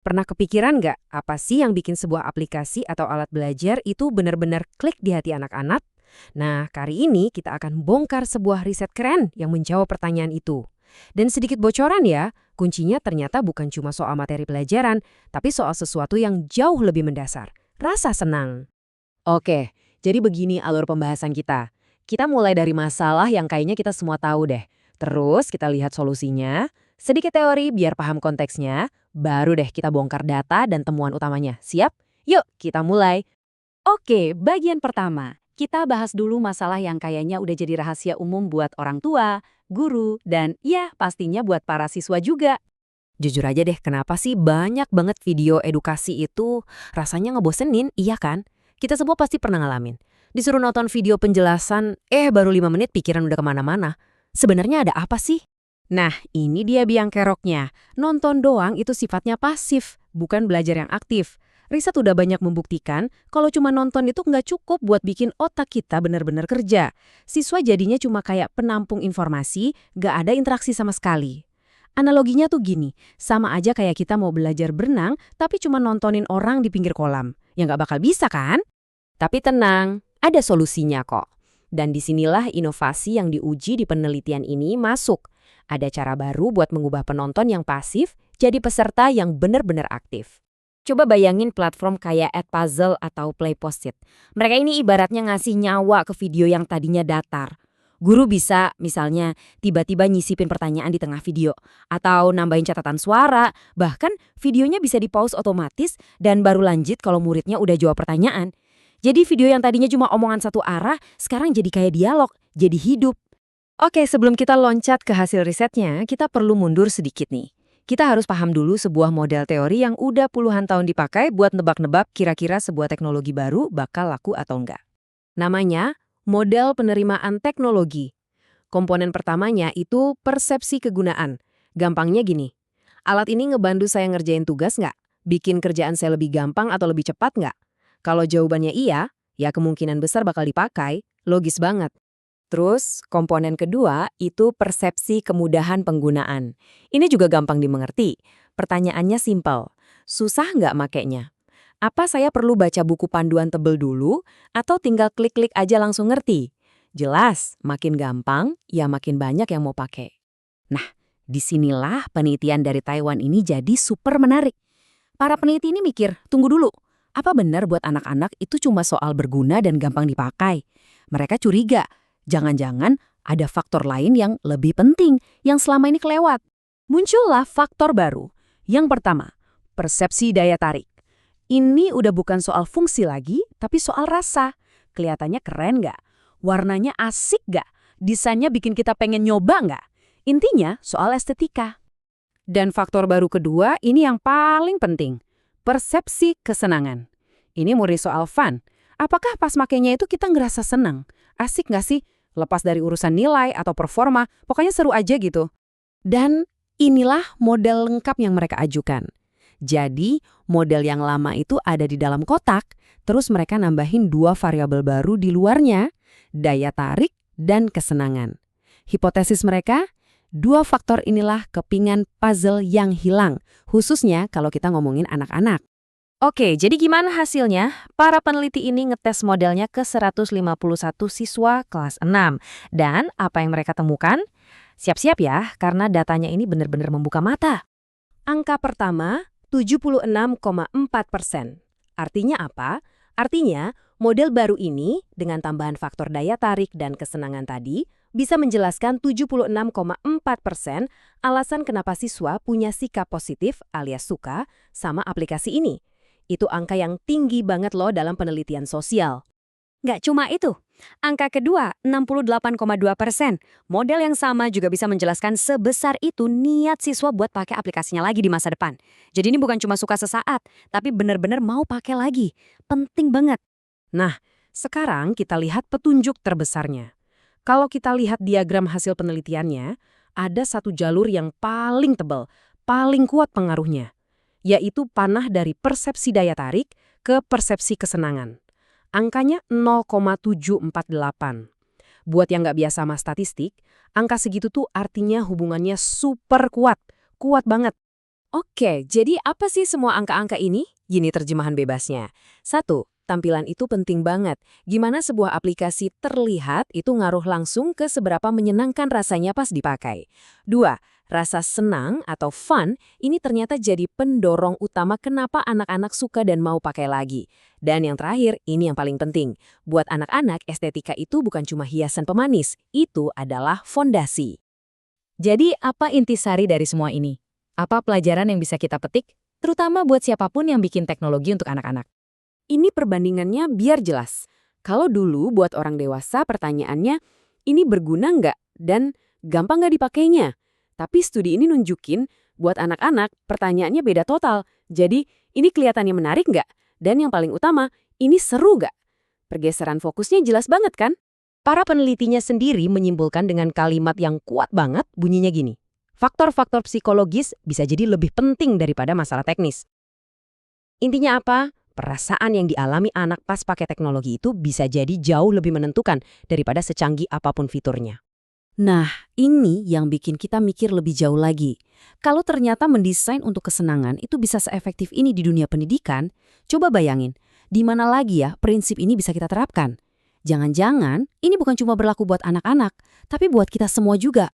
Pernah kepikiran nggak apa sih yang bikin sebuah aplikasi atau alat belajar itu benar-benar klik di hati anak-anak? Nah, kali ini kita akan bongkar sebuah riset keren yang menjawab pertanyaan itu. Dan sedikit bocoran ya, kuncinya ternyata bukan cuma soal materi pelajaran, tapi soal sesuatu yang jauh lebih mendasar. Rasa senang. Oke, jadi begini alur pembahasan kita. Kita mulai dari masalah yang kayaknya kita semua tahu deh. Terus kita lihat solusinya, sedikit teori biar paham konteksnya, baru deh kita bongkar data dan temuan utamanya. Siap? Yuk, kita mulai. Oke, bagian pertama. Kita bahas dulu masalah yang kayaknya udah jadi rahasia umum buat orang tua, guru, dan ya pastinya buat para siswa juga. Jujur aja deh, kenapa sih banyak banget video edukasi itu rasanya ngebosenin, iya kan? Kita semua pasti pernah ngalamin. Disuruh nonton video penjelasan, baru 5 menit pikiran udah kemana-mana. Sebenarnya ada apa sih? Nah, ini dia biang keroknya. Nonton doang itu sifatnya pasif, bukan belajar yang aktif. Riset udah banyak membuktikan kalau cuma nonton itu nggak cukup buat bikin otak kita benar-benar kerja. Siswa jadinya cuma kayak penampung informasi, nggak ada interaksi sama sekali. Analoginya tuh gini, sama aja kayak kita mau belajar berenang tapi cuma nontonin orang di pinggir kolam. Ya nggak bakal bisa kan? Tapi tenang, ada solusinya kok. Dan disinilah inovasi yang diuji di penelitian ini masuk. Ada cara baru buat mengubah penonton yang pasif jadi peserta yang benar-benar aktif. Coba bayangin platform kayak Edpuzzle atau Play Post-it. Mereka ini ibaratnya ngasih nyawa ke video yang tadinya datar. Guru bisa misalnya tiba-tiba nyisipin pertanyaan di tengah video, atau nambahin catatan suara, bahkan videonya bisa di-pause otomatis dan baru lanjut kalau muridnya udah jawab pertanyaan. Jadi video yang tadinya cuma omongan satu arah, sekarang jadi kayak dialog, jadi hidup. Oke, sebelum kita loncat ke hasil risetnya, kita perlu mundur sedikit nih. Kita harus paham dulu sebuah model teori yang udah puluhan tahun dipakai buat nebak-nebak kira-kira sebuah teknologi baru bakal laku atau enggak. Namanya model penerimaan teknologi. Komponen pertamanya itu persepsi kegunaan. Gampangnya gini, alat ini ngebantu saya ngerjain tugas nggak? Bikin kerjaan saya lebih gampang atau lebih cepat nggak? Kalau jawabannya iya, ya kemungkinan besar bakal dipakai, logis banget. Terus, komponen kedua itu persepsi kemudahan penggunaan. Ini juga gampang dimengerti. Pertanyaannya simpel. Susah nggak makainya? Apa saya perlu baca buku panduan tebel dulu, atau tinggal klik-klik aja langsung ngerti? Jelas, makin gampang, ya makin banyak yang mau pakai. Nah, disinilah penelitian dari Taiwan ini jadi super menarik. Para peneliti ini mikir, tunggu dulu, apa benar buat anak-anak itu cuma soal berguna dan gampang dipakai? Mereka curiga, jangan-jangan ada faktor lain yang lebih penting yang selama ini kelewat. Muncullah faktor baru. Yang pertama, persepsi daya tarik. Ini udah bukan soal fungsi lagi, tapi soal rasa. Kelihatannya keren nggak? Warnanya asik nggak? Desainnya bikin kita pengen nyoba nggak? Intinya soal estetika. Dan faktor baru kedua, ini yang paling penting. Persepsi kesenangan. Ini murni soal fun. Apakah pas makainya itu kita ngerasa senang? Asik nggak sih? Lepas dari urusan nilai atau performa, pokoknya seru aja gitu. Dan inilah model lengkap yang mereka ajukan. Jadi, model yang lama itu ada di dalam kotak, terus mereka nambahin 2 variabel baru di luarnya, daya tarik dan kesenangan. Hipotesis mereka, 2 faktor inilah kepingan puzzle yang hilang, khususnya kalau kita ngomongin anak-anak. Oke, jadi gimana hasilnya? Para peneliti ini ngetes modelnya ke 151 siswa kelas 6. Dan apa yang mereka temukan? Siap-siap ya, karena datanya ini benar-benar membuka mata. Angka pertama, 76,4%. Artinya apa? Artinya, model baru ini dengan tambahan faktor daya tarik dan kesenangan tadi bisa menjelaskan 76,4% alasan kenapa siswa punya sikap positif alias suka sama aplikasi ini. Itu angka yang tinggi banget loh dalam penelitian sosial. Nggak cuma itu. Angka kedua, 68,2%. Model yang sama juga bisa menjelaskan sebesar itu niat siswa buat pakai aplikasinya lagi di masa depan. Jadi ini bukan cuma suka sesaat, tapi benar-benar mau pakai lagi. Penting banget. Nah, sekarang kita lihat petunjuk terbesarnya. Kalau kita lihat diagram hasil penelitiannya, ada satu jalur yang paling tebal, paling kuat pengaruhnya, yaitu panah dari persepsi daya tarik ke persepsi kesenangan. Angkanya 0,748. Buat yang nggak biasa sama statistik, angka segitu tuh artinya hubungannya super kuat, kuat banget. Oke, jadi apa sih semua angka-angka ini? Gini terjemahan bebasnya. 1. Tampilan itu penting banget. Gimana sebuah aplikasi terlihat itu ngaruh langsung ke seberapa menyenangkan rasanya pas dipakai. 2. Rasa senang atau fun ini ternyata jadi pendorong utama kenapa anak-anak suka dan mau pakai lagi. Dan yang terakhir, ini yang paling penting. Buat anak-anak, estetika itu bukan cuma hiasan pemanis, itu adalah fondasi. Jadi apa intisari dari semua ini? Apa pelajaran yang bisa kita petik? Terutama buat siapapun yang bikin teknologi untuk anak-anak. Ini perbandingannya biar jelas. Kalau dulu buat orang dewasa pertanyaannya, ini berguna nggak dan gampang nggak dipakainya? Tapi studi ini nunjukin, buat anak-anak pertanyaannya beda total. Jadi, ini kelihatannya menarik nggak? Dan yang paling utama, ini seru nggak? Pergeseran fokusnya jelas banget kan? Para penelitinya sendiri menyimpulkan dengan kalimat yang kuat banget bunyinya gini. Faktor-faktor psikologis bisa jadi lebih penting daripada masalah teknis. Intinya apa? Perasaan yang dialami anak pas pakai teknologi itu bisa jadi jauh lebih menentukan daripada secanggih apapun fiturnya. Nah, ini yang bikin kita mikir lebih jauh lagi. Kalau ternyata mendesain untuk kesenangan itu bisa seefektif ini di dunia pendidikan, coba bayangin, di mana lagi ya prinsip ini bisa kita terapkan? Jangan-jangan ini bukan cuma berlaku buat anak-anak, tapi buat kita semua juga.